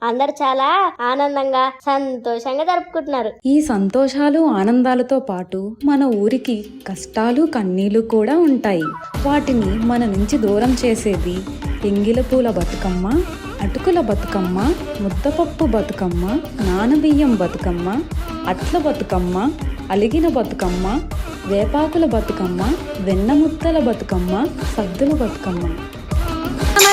అందరు చాలా ఆనందంగా సంతోషంగా జరుపుకుంటున్నారు. ఈ సంతోషాలు ఆనందాలతో పాటు మన ఊరికి కష్టాలు కన్నీళ్లు కూడా ఉంటాయి. వాటిని మన నుంచి దూరం చేసేది ఎంగిల పూల బతుకమ్మ, అటుకుల బతుకమ్మ, ముద్దపప్పు బతుకమ్మ, నానబియ్యం బతుకమ్మ, అట్ల బతుకమ్మ, అలిగిన బతుకమ్మ, వేపాకుల బతుకమ్మ, వెన్నముద్దల బతుకమ్మ, సద్దుల బతుకమ్మ.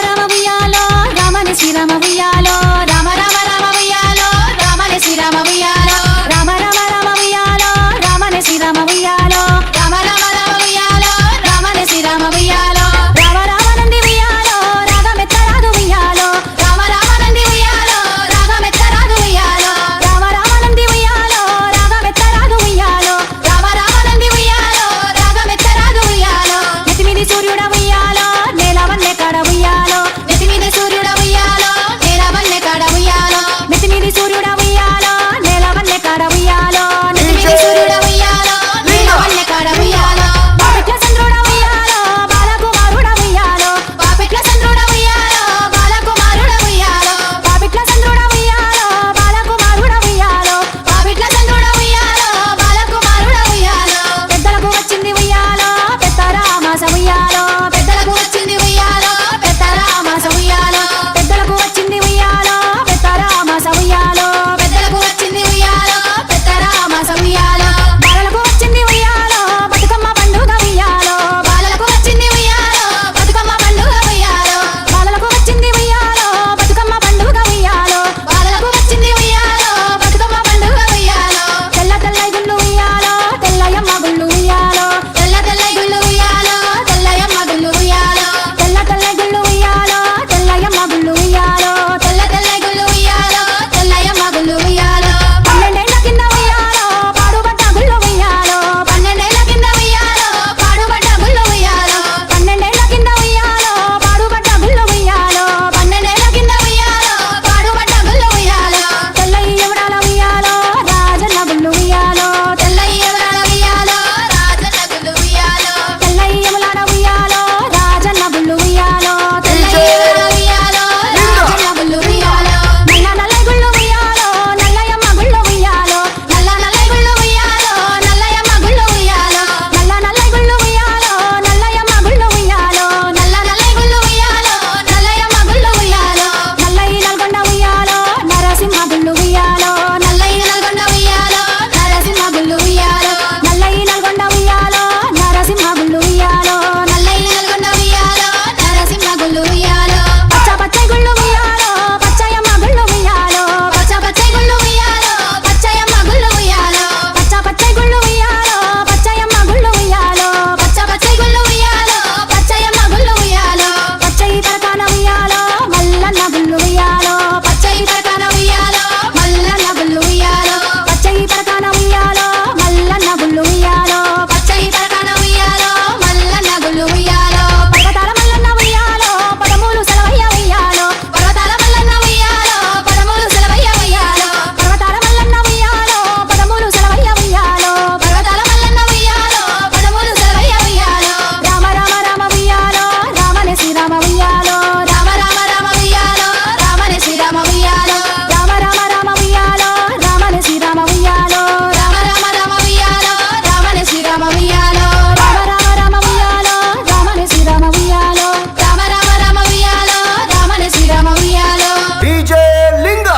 రామ ఉయ్యాలో రామని శ్రీరామ ఉయ్యాలో, రామ రామ రామ ఉయ్యాలో రామని శ్రీరామ ఉయ్యాలో, రామ రామ రామ ఉయ్యాలో రామని శ్రీరామ ఉయ్యాలో, రామ రామ రామ ఉయ్యాలో రామని శ్రీరామ ఉయ్యాలో, రామ రామ నంది ఉయ్యాలో రాగమెత్తరాదు ఉయ్యాలో, రామ రామ నంది ఉయ్యాలో రాగమెత్తరాదు ఉయ్యాలో, రామ రామ నంది ఉయ్యాలో రాగమెత్తరాదు ఉయ్యాలో, రామ రామ నంది ఉయ్యాలో రాగమెత్తరాదు ఉయ్యాలో, నెత్తిమీది సూర్యుడ ఉయ్యాలో నేలవన్నె కాడ ఉయ్యాలో, నెత్తిమీది సూర్యుడ ఉయ్యాలో నేలవన్నె కాడ ఉయ్యాలో, నెత్తిమీది సూర్యుడ ఉయ్యాలో నేలవన్నె కాడ ఉయ్యాలో, నెత్తిమీది సూర్యుడ ఉయ్యాలో నేలవన్నె కాడ ఉయ్యాలో, బాపెట్ల చంద్రుడ ఉయ్యాలో బాలకుమారుడ ఉయ్యాలో, బాపెట్ల చంద్రుడ ఉయ్యాలో బాలకుమారుడ ఉయ్యాలో, బాపెట్ల చంద్రుడ ఉయ్యాలో బాలకుమారుడ ఉయ్యాలో, బాపెట్ల చంద్రుడ ఉయ్యాలో బాలకుమారుడ ఉయ్యాలో, పెద్దలకు వచ్చింది ఉయ్యాలో పెద్దరామాస ఉయ్యాలో, పెద్దలకు వచ్చింది ఉయ్యాలో పెద్దరామాస ఉయ్యాలో, పెద్దలకు వచ్చింది ఉయ్యాలో పెద్దరామాస ఉయ్యాలో, పెద్దలకు వచ్చింది ఉయ్యాలో పెద్దరామాస ఉయ్యాలో, బాలలకు వచ్చింది ఉయ్యాలో బతుకమ్మ పండుగ ఉయ్యాలో, బాలలకు వచ్చింది ఉయ్యాలో బతుకమ్మ పండుగ ఉయ్యాలో, బాలలకు వచ్చింది ఉయ్యాలో బతుకమ్మ పండుగ ఉయ్యాలో, బాలలకు వచ్చింది ఉయ్యాలో బతుకమ్మ పండుగ ఉయ్యాలో, తెల్ల తెల్లై గుళ్ళు ఉయ్యాలో తెల్లయమ్మ గుళ్ళు ఉయ్యాలో, తెల్ల తెల్లై గుళ్ళు ఉయ్యాలో తెల్లయమ్మ గుళ్ళు ఉయ్యాలో, తెల్ల తెల్లై గుళ్ళు ఉయ్యాలో తెల్లయమ్మ గుళ్ళు ఉయ్యాలో, తెల్ల తెల్లై గుళ్ళు ఉయ్యాలో తెల్లయమ్మ గుళ్ళు ఉయ్యాలో, 12 ఏళ్ల కింద ఉయ్యాలో పాడుబడ్డ గుళ్ళు ఉయ్యాలో, 12 ఏళ్ల కింద ఉయ్యాలో పాడుబడ్డ గుళ్ళు ఉయ్యాలో, 12 ఏళ్ల కింద ఉయ్యాలో పాడుబడ్డ గుళ్ళు ఉయ్యాలో, 12 ఏళ్ల కింద ఉయ్యాలో పాడుబడ్డ గుళ్ళు ఉయ్యాలో, తెల్లయి ఎవడాల ఉయ్యాలో రాజన్న గుళ్ళు ఉయ్యాలో, తెల్లయి ఎవడాల ఉయ్యాలో రాజన్న గుళ్ళు ఉయ్యాలో, తెల్లయి ఎవలాడ ఉయ్యాలో రాజన్న గుళ్ళు ఉయ్యాలో, తెల్లయి ఎవలాడ ఉయ్యాలో రాజన్న గుళ్ళు ఉయ్యాలో, నల్ల నల్లై గుళ్ళు ఉయ్యాలో నల్లయమ్మ గుళ్ళు ఉయ్యాలో, నల్ల నల్లై గుళ్ళు ఉయ్యాలో నల్లయమ్మ గుళ్ళు ఉయ్యాలో, నల్ల నల్లై గుళ్ళు ఉయ్యాలో నల్లయమ్మ గుళ్ళు ఉయ్యాలో, నల్ల నల్లై గుళ్ళు ఉయ్యాలో నల్లయమ్మ గుళ్ళు ఉయ్యాలో, నల్లయి నల్గొండ ఉయ్యాలో నరసింహ గుళ్ళు ఉయ్యాలో, నల్లయి నల్గొండ ఉయ్యాలో నరసింహ గుళ్ళు ఉయ్యాలో, నల్లయి నల్గొండ ఉయ్యాలో నరసింహ గుళ్ళు ఉయ్యాలో, నల్లయి నల్గొండ ఉయ్యాలో నరసింహ గుళ్ళు ఉయ్యాలో, పచ్చ పచ్చై గుళ్ళు ఉయ్యాలో పచ్చయమ్మ గుళ్ళు ఉయ్యాలో, పచ్చ పచ్చై గుళ్ళు ఉయ్యాలో పచ్చయమ్మ గుళ్ళు ఉయ్యాలో, పచ్చ పచ్చై గుళ్ళు ఉయ్యాలో పచ్చయమ్మ గుళ్ళు ఉయ్యాలో, పచ్చ పచ్చై గుళ్ళు ఉయ్యాలో పచ్చయమ్మ గుళ్ళు ఉయ్యాలో, పచ్చయి పరకాన ఉయ్యాలో మల్లన్న గుళ్ళు ఉయ్యాలో, పచ్చయి పరకాన ఉయ్యాలో మల్లన్న గుళ్ళు ఉయ్యాలో, పచ్చయి పరకాన ఉయ్యాలో మల్లన్న గుళ్ళు ఉయ్యాలో, పచ్చయి పరకాన ఉయ్యాలో మల్లన్న గుళ్ళు ఉయ్యాలో, పర్వతాల మల్లన్న ఉయ్యాలో పదమూలు సెలవయ్య ఉయ్యాలో, పర్వతాల మల్లన్న ఉయ్యాలో పదమూలు సెలవయ్య ఉయ్యాలో, పర్వతాల మల్లన్న ఉయ్యాలో పదమూలు సెలవయ్య ఉయ్యాలో, పర్వతాల మల్లన్న ఉయ్యాలో పదమూలు సెలవయ్య ఉయ్యాలో, రామ రామ రామ ఉయ్యాలో రామని శ్రీరామ ఉయ్యాలో, రామ రామ రామ ఉయ్యాలో రామని శ్రీరామ ఉయ్యాలో, రామ రామ రామ ఉయ్యాలో రామని శ్రీరామ ఉయ్యాలో, రామ రామ రామ ఉయ్యాలో రామని శ్రీరామ ఉయ్యాలో, రామ రామ రామ ఉయ్యాలో రామని శ్రీరామ ఉయ్యాలో, రామ రామ రామ ఉయ్యాలో రామని శ్రీరామ ఉయ్యాలో. డీజే లింగ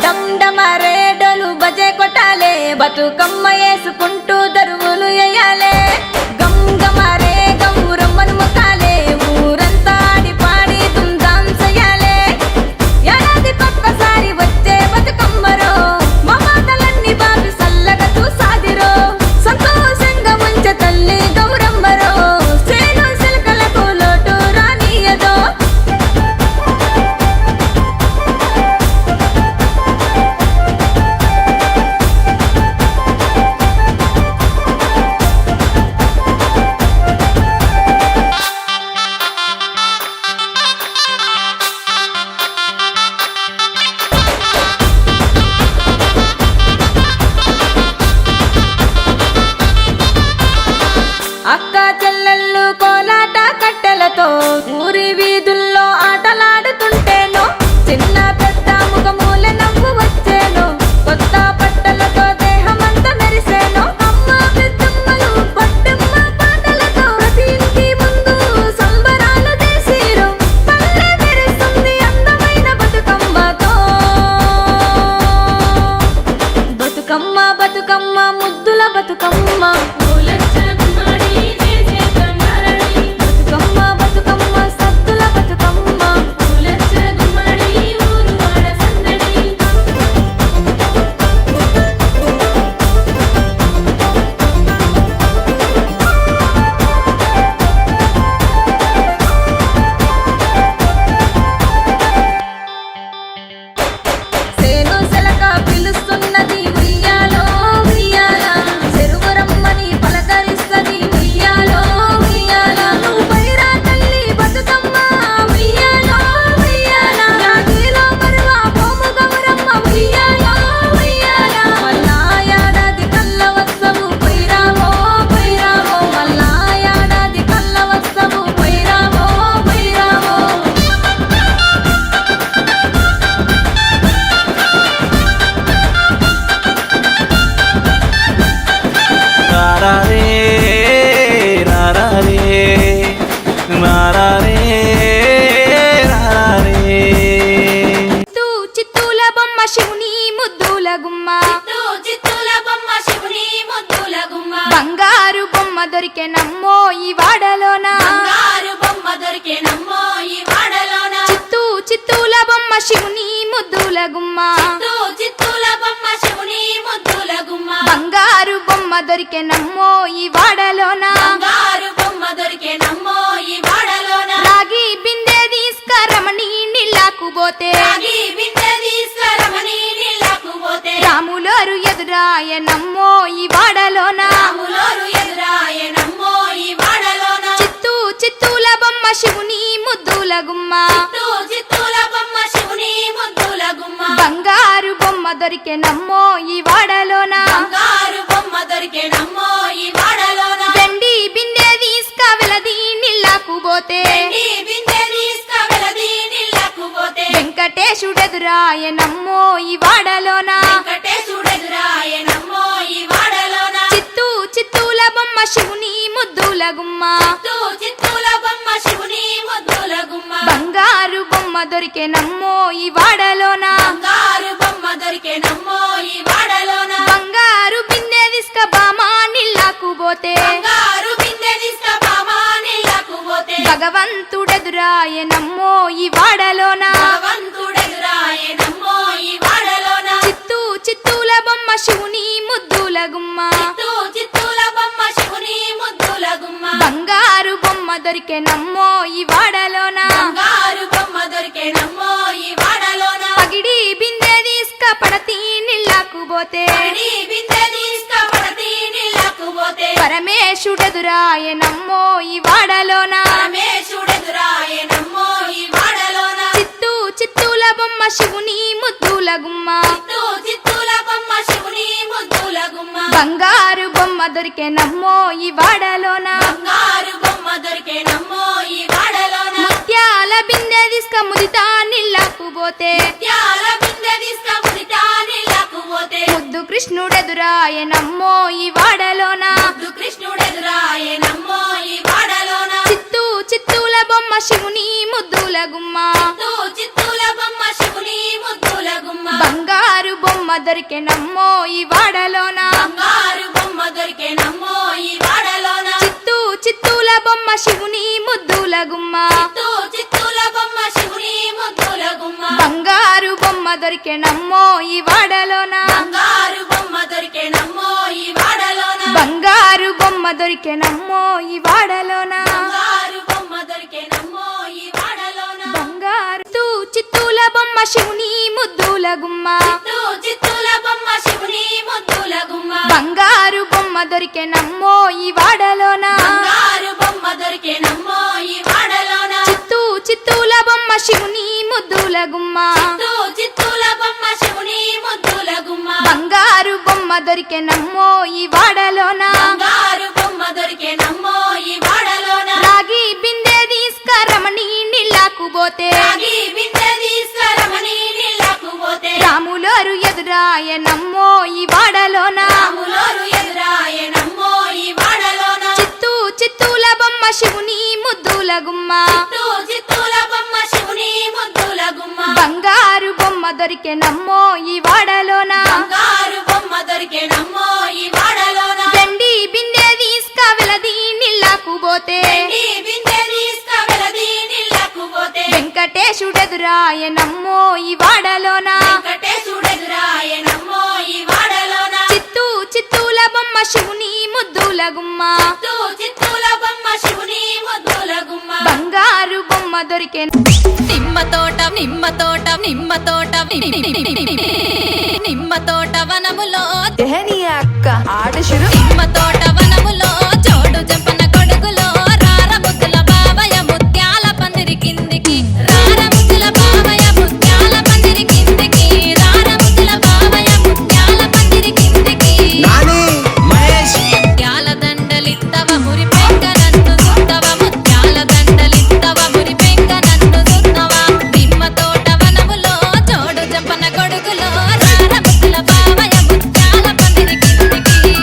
డమ్ డమరే డోలు బజే కొట్టాలే, బతుకమ్మ వేసుకుంటూ దరువులు వేయాలే, గమ్ గమరే గౌరమ్మను మొక్కాలే, ఊరంతా ఆడి పాడి దుమ్దాం చెయ్యాలే, ఏడాది ఒక్కసారి వచ్చే బతుకమ్మరో, మా మాటలన్నీ బాబి సల్లగా చూసాదిరో, సంతోషంగా ముంచె తల్లి గౌరమ్మరో, సేను సిలకలకు లోటు రానియదో. బంగారు బొమ్మ దొరికెనమ్మో ఈ వాడలోన బంగారు బొమ్మ దొరికెనమ్మో ఈ వాడలోన చిత్తూల బొమ్మ శివుని ముద్దుల గుమ్మ చిత్తూల బొమ్మ శివుని ముద్దుల గుమ్మ బంగారు బొమ్మ దొరికెనమ్మో ఈ వాడలోన బంగారు బొమ్మ దొరికెనమ్మో ఈ వాడలోన రాగి బిందె తీసుకరమణి నీళ్ళకు పోతే రాగి బిందె తీసుకరమని నీళ్ళకు పోతే రాములోరు ఎదురాయనమ్మో ఈ వాడలోన రాములోరు ఎదురాయనమ్మో ఈ వాడలోన చిత్తూల బొమ్మ శివుని ముద్దుల గుమ్మ చిత్తూల బొమ్మ శివుని ముద్దుల గుమ్మ బంగారు బొమ్మ దొరికెనమ్మో ఈ వాడలోన బంగారు బొమ్మ దొరికెనమ్మో ఈ వాడలోన వెండి బిందె తీసుకవెలది నీళ్ళకు పోతే ఈ బిందె తీసుకవెలది నీళ్ళకు పోతే వెంకటేశుడెదురాయనమ్మో ఈ వాడలోన వెంకటేశుడెదురాయనమ్మో ఈ వాడలోన చిత్తూల బొమ్మ శివుని ముద్దుల గుమ్మ చిత్తూల బొమ్మ శివుని ముద్దుల గుమ్మ బంగారు బొమ్మ దొరికెనమ్మో ఈ వాడలోన బంగారు బొమ్మ దొరికెనమ్మో ఈ వాడలోన బంగారు బిందె తీసుక బామా నీళ్ళకు పోతే బంగారు బిందె తీసుకబామా నీళ్ళకు పోతే భగవంతుడెదురాయనమ్మో ఈ వాడలోన భగవంతుడెదురాయనమ్మో ఈ వాడలోన చిత్తూల బొమ్మ శివుని ముద్దుల గుమ్మ చిత్తూల బొమ్మ శివుని ముద్దుల గుమ్మ బంగారు బొమ్మ దొరికెనమ్మో ఈ వాడలోన బంగారు బొమ్మ దొరికెనమ్మో ఈ వాడలోన పగిడి బిందె తీసుక పడతి నీళ్ళకు పోతే పడి బిందె తీసుకపడతి నీళ్ళకు పోతే పరమేశుడెదురాయనమ్మో ఈ వాడలోన పరమేశుడెదురాయనమ్మో ఈ వాడలోన చిత్తూల బొమ్మ శివుని ముద్దుల గుమ్మ చిత్తూల బొమ్మ శివుని ముద్దుల గుమ్మ బంగారు బొమ్మ దొరికెనమ్మో ఈ వాడలోన బంగారు బొమ్మ దొరికెనమ్మో ఈ వాడలోన ముత్యాల బిందె తీసుక ముదితా నీళ్ళకు పోతే త్యాల బిందె తీసుకముదితా నీళ్ళకు పోతే ముద్దు కృష్ణుడెదురాయనమ్మో ఈ వాడలోన ముద్దు కృష్ణుడెదురాయనమ్మో ఈ వాడలోన చిత్తూల బొమ్మ శివుని ముద్దుల గుమ్మ చిత్తూల బొమ్మ శివుని ముద్దుల గుమ్మ బంగారు బొమ్మ దొరికెనమ్మో ఈ వాడలోన బంగారు బొమ్మ దొరికెనమ్మో ఈ వాడలోన చిత్తూల బొమ్మ శివుని ముద్దుల గుమ్మ చిత్తూల బొమ్మ శివుని ముద్దుల గుమ్మ బంగారు బొమ్మ దొరికెనమ్మో ఈ వాడలోన బంగారు బొమ్మ దొరికెనమ్మో ఈ వాడలోన బంగారు బొమ్మ దొరికెనమ్మో ఈ వాడలోన బంగారు బొమ్మ దొరికెనమ్మో ఈ వాడలోన బంగారు చిత్తూల బొమ్మ శివుని ముద్దుల గుమ్మ చిత్తూల బొమ్మ శివుని ముద్దుల గుమ్మ బంగారు బొమ్మ దొరికెనమ్మో ఈ వాడలోన బంగారు బొమ్మ దొరికెనమ్మో ఈ వాడలోన చిత్తూల బొమ్మ శివుని ముద్దుల గుమ్మ చిత్తూల బొమ్మ శివుని ముద్దుల గుమ్మ బంగారు బొమ్మ దొరికెనమ్మో ఈ వాడలోన బంగారు బొమ్మ దొరికెనమ్మో ఈ వాడలోన రాగి బిందె తీసుకరమణి నీళ్ళకు పోతే రాగి బిందె తీసుకరమని నీళ్ళకు పోతే రాములోరు ఎదురాయనమ్మో ఈ వాడలోన రాములోరు ఎదురాయనమ్మో ఈ వాడలోన చిత్తూల బొమ్మ శివుని ముద్దుల గుమ్మ చిత్తూల బొమ్మ శివుని ముద్దుల గుమ్మ బంగారు బొమ్మ దొరికెనమ్మో ఈ వాడలోన బంగారు బొమ్మ దొరికెనమ్మో ఈ వాడలోన వెండి బిందె తీసుకవెలది నీళ్ళకు పోతే ఈ బిందె తీసుకవెలది నీళ్ళకు పోతే వెంకటేశుడెదురాయనమ్మో ఈ వాడలోన వెంకటేశుడెదురాయనమ్మో ఈ వాడలోన చిత్తూల బొమ్మ శివుని ముద్దుల గుమ్మ చిత్తూల బొమ్మ శివుని ముద్దుల గుమ్మ బంగారు బొమ్మ దొరికెన నిమ్మ తోట నిమ్మ తోట వనములో అక్క ఆట శురు నిమ్మ తోట వనములో జోడు జంపన కొడుకులో రార ముద్దుల బావయ ముత్యాల పందిరి కిందికి రార ముద్దుల బావయ ముత్యాల పందిరి కిందికి రార ముద్దుల బావయ ముత్యాల పందిరి కిందికి నాని మహేష్ ముత్యాల దండలిత్తవ మురి పెంక నన్ను సుత్తవ ముత్యాల దండలిత్తవ మురి పెంక నన్ను సుత్తవ నిమ్మ తోట వనములో జోడు జంపన కొడుకులో రార ముద్దుల బావయ ముత్యాల పందిరి కిందికి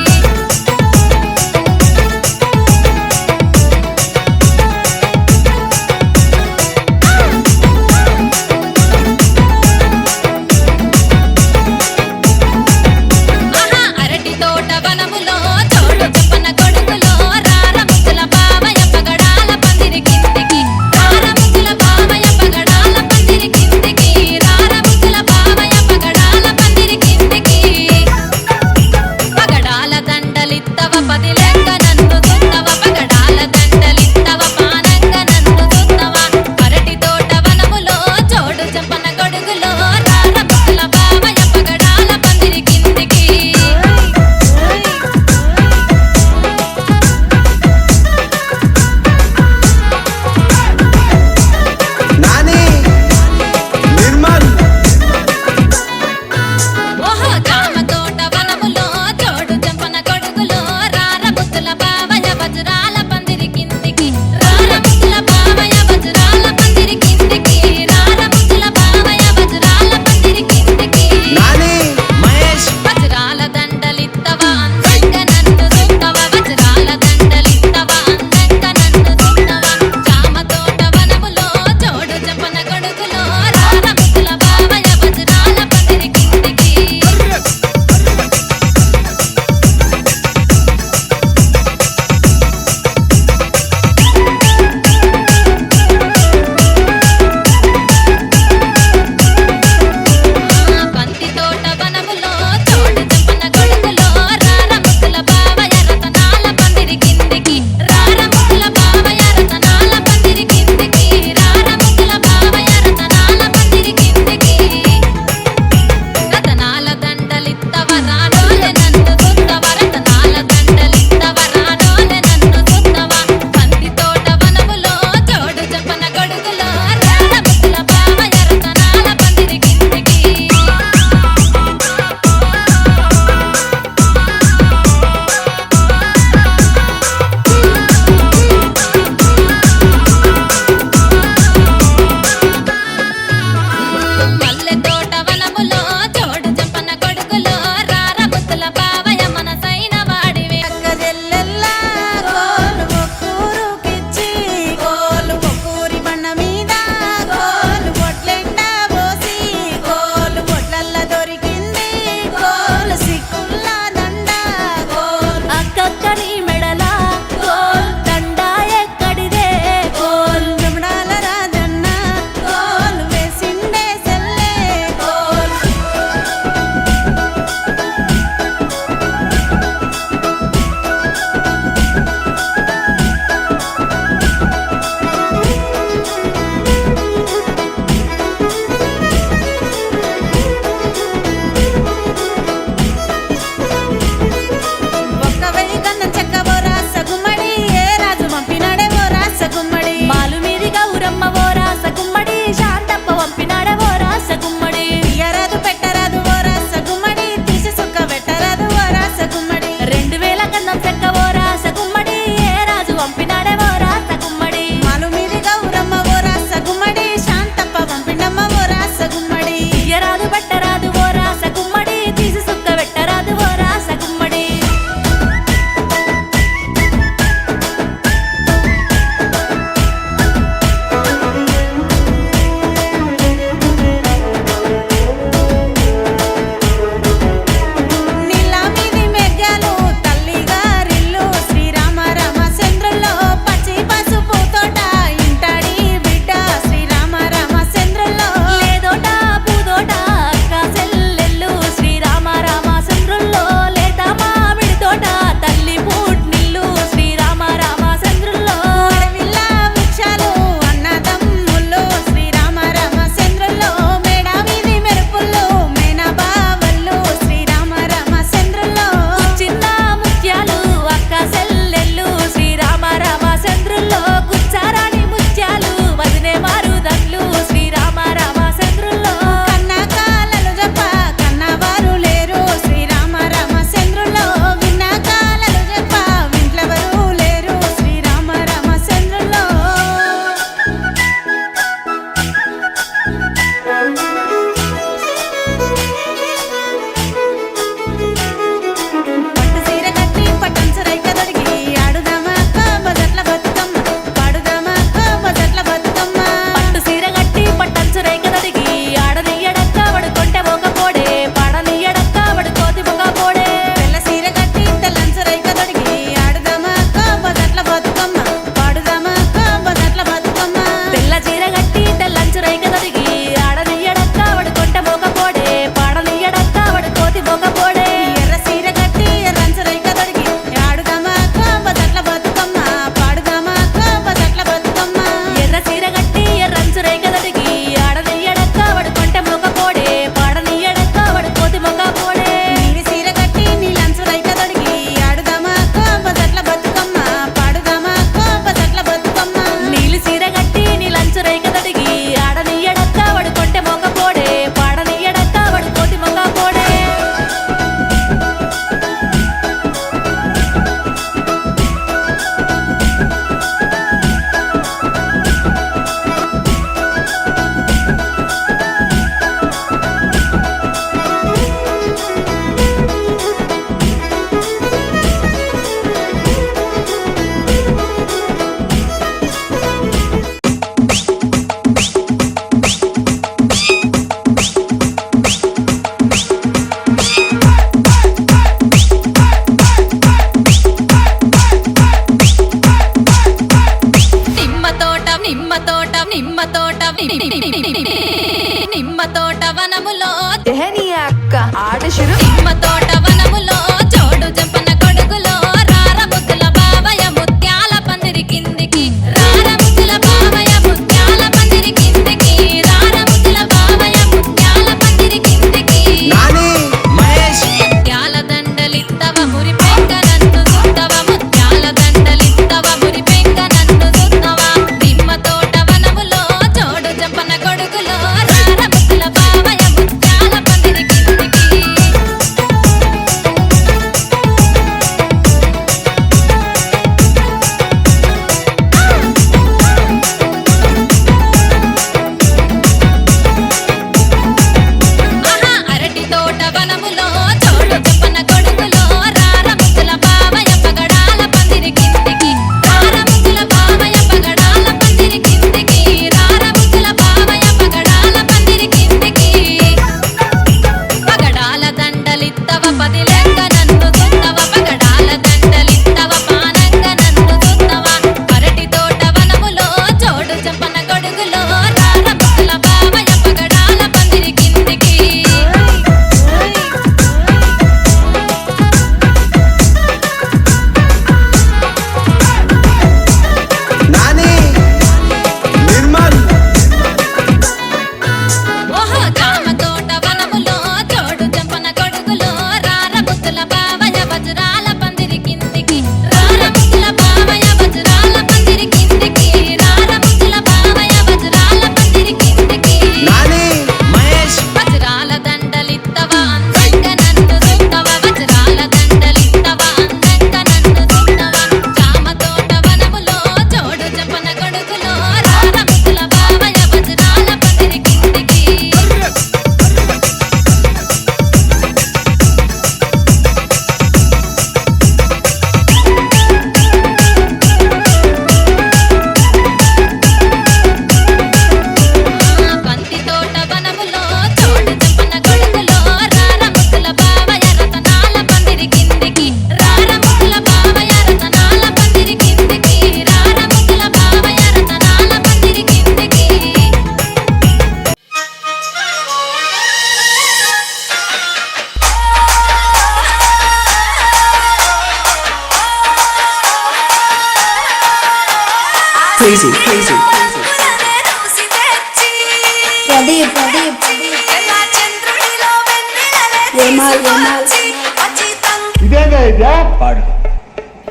పాడు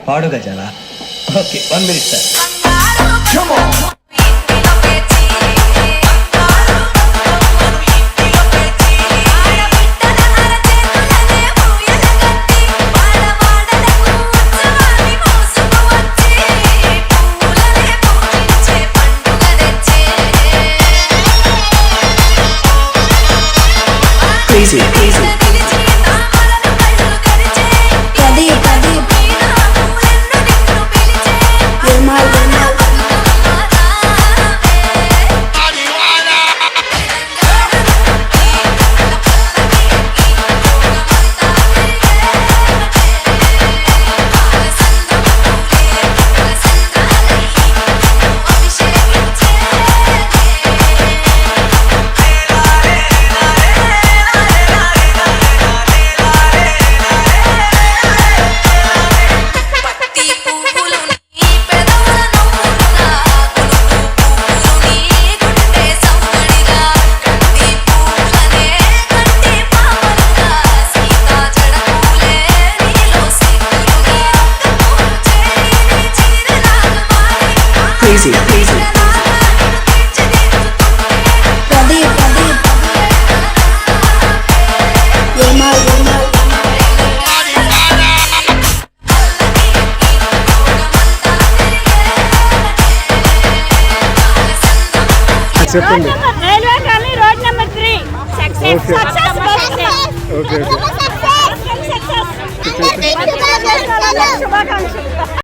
పాడు గజాల. Okay 1 minute sir. Crazy, crazy. Pradeep, Pradeep. Vimal, Vimal. Crazy, crazy. Pradeep, Pradeep. Vimal, Vimal. చెప్పండి. Railway colony road number 3 success okay okay శుభాకాంక్షలు.